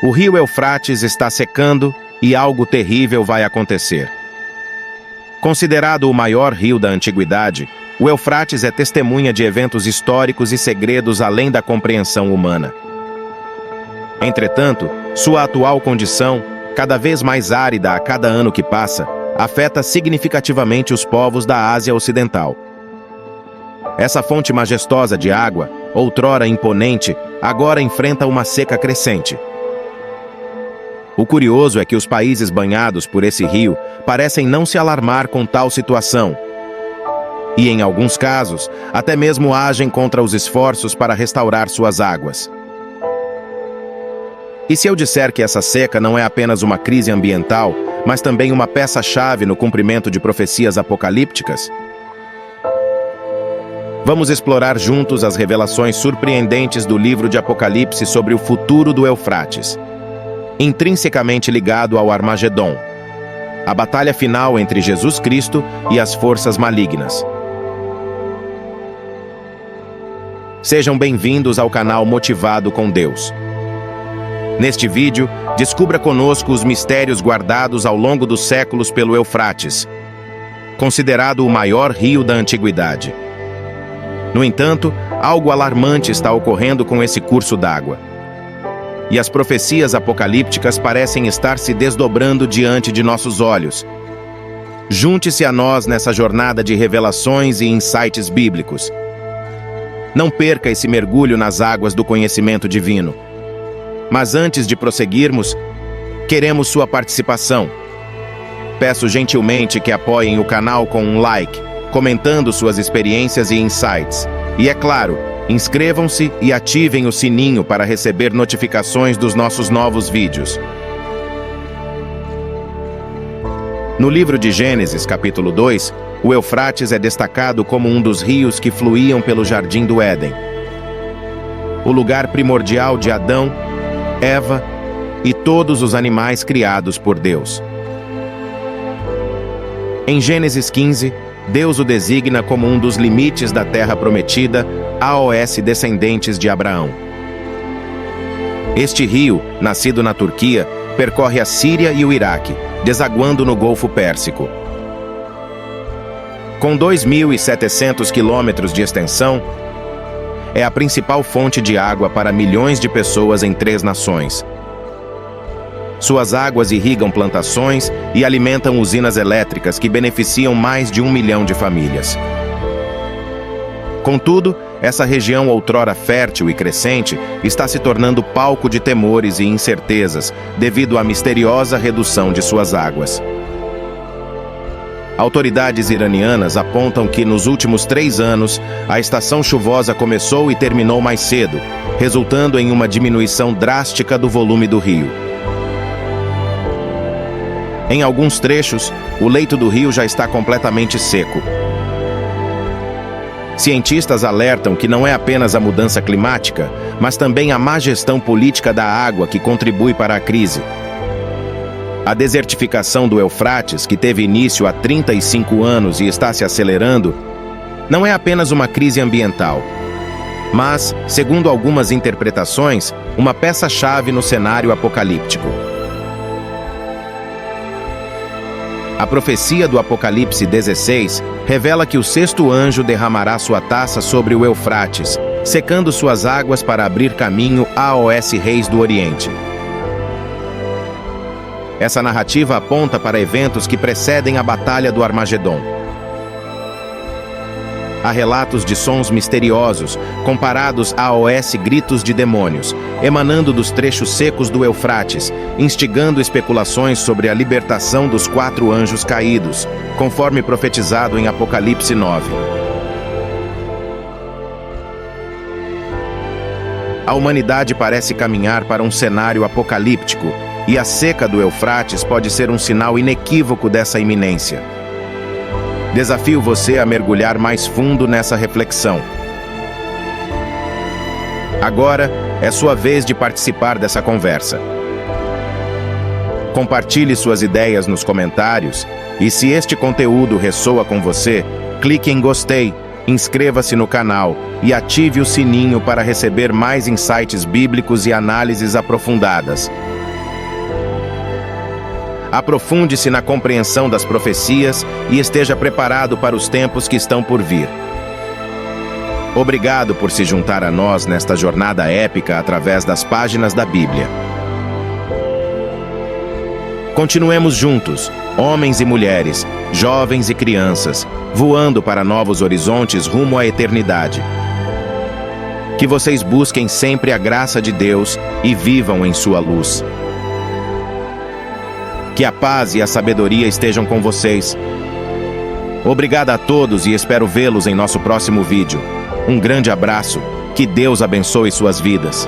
O rio Eufrates está secando e algo terrível vai acontecer. Considerado o maior rio da antiguidade, o Eufrates é testemunha de eventos históricos e segredos além da compreensão humana. Entretanto, sua atual condição, cada vez mais árida a cada ano que passa, afeta significativamente os povos da Ásia Ocidental. Essa fonte majestosa de água, outrora imponente, agora enfrenta uma seca crescente. O curioso é que os países banhados por esse rio parecem não se alarmar com tal situação. E, em alguns casos, até mesmo agem contra os esforços para restaurar suas águas. E se eu disser que essa seca não é apenas uma crise ambiental, mas também uma peça-chave no cumprimento de profecias apocalípticas? Vamos explorar juntos as revelações surpreendentes do livro de Apocalipse sobre o futuro do Eufrates, intrinsecamente ligado ao Armagedon, a batalha final entre Jesus Cristo e as forças malignas. Sejam bem-vindos ao canal Motivado com Deus. Neste vídeo, descubra conosco os mistérios guardados ao longo dos séculos pelo Eufrates, considerado o maior rio da antiguidade. No entanto, algo alarmante está ocorrendo com esse curso d'água. E as profecias apocalípticas parecem estar se desdobrando diante de nossos olhos. Junte-se a nós nessa jornada de revelações e insights bíblicos. Não perca esse mergulho nas águas do conhecimento divino. Mas antes de prosseguirmos, queremos sua participação. Peço gentilmente que apoiem o canal com um like, comentando suas experiências e insights. E é claro, inscrevam-se e ativem o sininho para receber notificações dos nossos novos vídeos. No livro de Gênesis, capítulo 2, o Eufrates é destacado como um dos rios que fluíam pelo Jardim do Éden. O lugar primordial de Adão, Eva e todos os animais criados por Deus. Em Gênesis 15, Deus o designa como um dos limites da terra prometida aos descendentes de Abraão. Este rio, nascido na Turquia, percorre a Síria e o Iraque, desaguando no Golfo Pérsico. Com 2.700 quilômetros de extensão, é a principal fonte de água para milhões de pessoas em 3 nações. Suas águas irrigam plantações e alimentam usinas elétricas que beneficiam mais de 1 milhão de famílias. Contudo, essa região outrora fértil e crescente está se tornando palco de temores e incertezas devido à misteriosa redução de suas águas. Autoridades iranianas apontam que, nos últimos 3 anos, a estação chuvosa começou e terminou mais cedo, resultando em uma diminuição drástica do volume do rio. Em alguns trechos, o leito do rio já está completamente seco. Cientistas alertam que não é apenas a mudança climática, mas também a má gestão política da água que contribui para a crise. A desertificação do Eufrates, que teve início há 35 anos e está se acelerando, não é apenas uma crise ambiental, mas, segundo algumas interpretações, uma peça-chave no cenário apocalíptico. A profecia do Apocalipse 16 revela que o 6º anjo derramará sua taça sobre o Eufrates, secando suas águas para abrir caminho aos reis do Oriente. Essa narrativa aponta para eventos que precedem a Batalha do Armagedon. Há relatos de sons misteriosos, comparados aos gritos de demônios, emanando dos trechos secos do Eufrates, instigando especulações sobre a libertação dos 4 anjos caídos, conforme profetizado em Apocalipse 9. A humanidade parece caminhar para um cenário apocalíptico, e a seca do Eufrates pode ser um sinal inequívoco dessa iminência. Desafio você a mergulhar mais fundo nessa reflexão. Agora é sua vez de participar dessa conversa. Compartilhe suas ideias nos comentários e, se este conteúdo ressoa com você, clique em gostei, inscreva-se no canal e ative o sininho para receber mais insights bíblicos e análises aprofundadas. Aprofunde-se na compreensão das profecias e esteja preparado para os tempos que estão por vir. Obrigado por se juntar a nós nesta jornada épica através das páginas da Bíblia. Continuemos juntos, homens e mulheres, jovens e crianças, voando para novos horizontes rumo à eternidade. Que vocês busquem sempre a graça de Deus e vivam em sua luz. Que a paz e a sabedoria estejam com vocês. Obrigado a todos e espero vê-los em nosso próximo vídeo. Um grande abraço. Que Deus abençoe suas vidas.